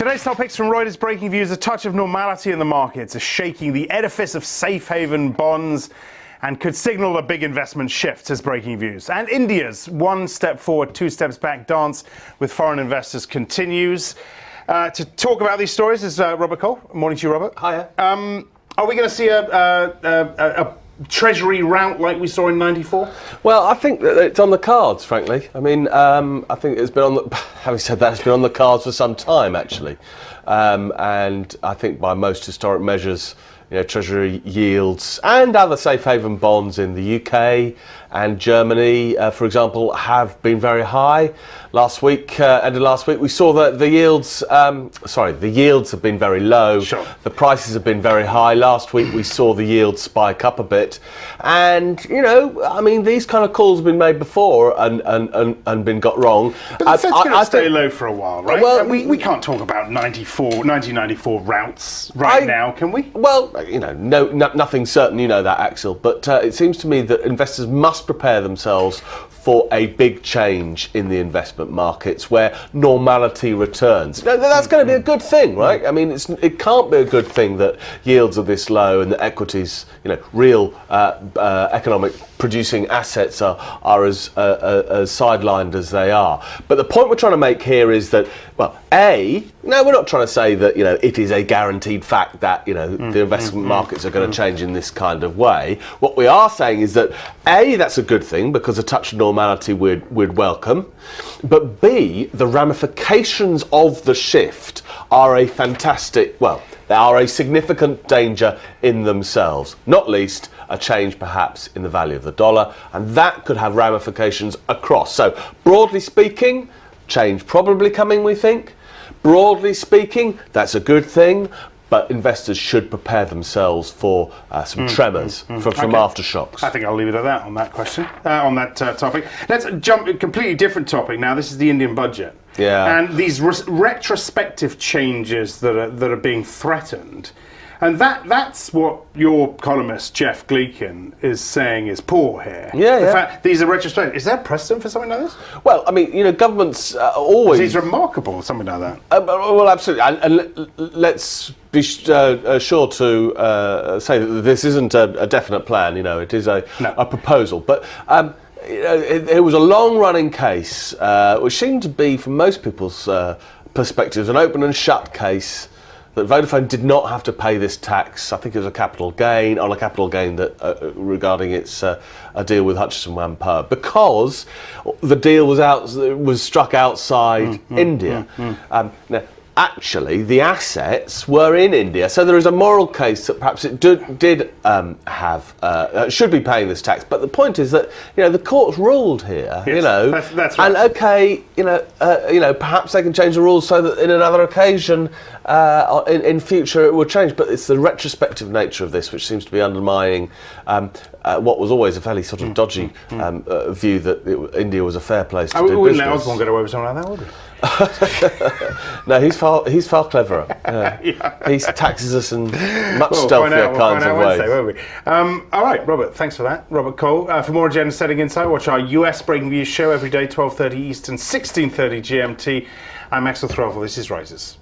Today's topics from Reuters Breakingviews: a touch of normality in the markets is shaking the edifice of safe haven bonds and could signal a big investment shift, says Breakingviews. And India's one step forward, two steps back dance with foreign investors continues. To talk about these stories is Robert Cole. Morning to you, Robert. Hiya. Are we going to see a Treasury rout like we saw in '94? Well, I think that it's on the cards, frankly. I mean, I think it's been on the... Having said that, it's been on the cards for some time, actually. And I think by most historic measures, Treasury yields and other safe haven bonds in the UK and Germany, for example, have been very high. Last week, end of last week, we saw that the yields, the yields have been very low. Sure. The prices have been very high. Last week, we saw the yields spike up a bit. And, these kind of calls have been made before and been got wrong. But the Fed's going to stay low for a while, right? Well, we can't talk about 1994 routs now, can we? Well, no, nothing certain, that, Axel. But it seems to me that investors must prepare themselves for a big change in the investment markets where normality returns. That's going to be a good thing, right? I mean, it can't be a good thing that yields are this low and that equities, real economic producing assets are as sidelined as they are. But the point we're trying to make here is that, we're not trying to say that, it is a guaranteed fact that, the investment markets are going to change in this kind of way. What we are saying is that, A, that's a good thing because a touch of normality we'd welcome. But B, the ramifications of the shift are a they are a significant danger in themselves, not least a change perhaps in the value of the dollar, and that could have ramifications across. So, broadly speaking, change probably coming, we think. Broadly speaking, that's a good thing, but investors should prepare themselves for some tremors from aftershocks. I think I'll leave it at that on that question, on that topic. Let's jump a completely different topic now. This is the Indian budget. Yeah. And these retrospective changes that are being threatened. And that's what your columnist, Jeff Gleekin, is saying is poor here. Yeah, the fact these are retrospective. Is there precedent for something like this? Well, governments always... It's remarkable, something like that. Well, absolutely. And let's be sure to say that this isn't a definite plan. It is a proposal. But... it was a long-running case, which seemed to be, from most people's perspectives, an open and shut case that Vodafone did not have to pay this tax. I think it was a capital gain that regarding its a deal with Hutchison Whampoa, because the deal was struck outside India. Now, actually, the assets were in India, so there is a moral case that perhaps it should be paying this tax. But the point is that the court's ruled here, Yes, that's right. and okay, perhaps they can change the rules so that in another occasion, in future, it will change. But it's the retrospective nature of this which seems to be undermining what was always a fairly sort of dodgy view that India was a fair place to do business. We wouldn't let Osborne get away with something like that, would we? No, he's far cleverer. He taxes us in much stealthier kinds of ways. Wednesday, won't we? All right, Robert, thanks for that. Robert Cole. For more agenda setting insight, watch our US Breakingviews show every day, 12:30 Eastern, 16:30 GMT. I'm Axel Threlfall. This is Reuters.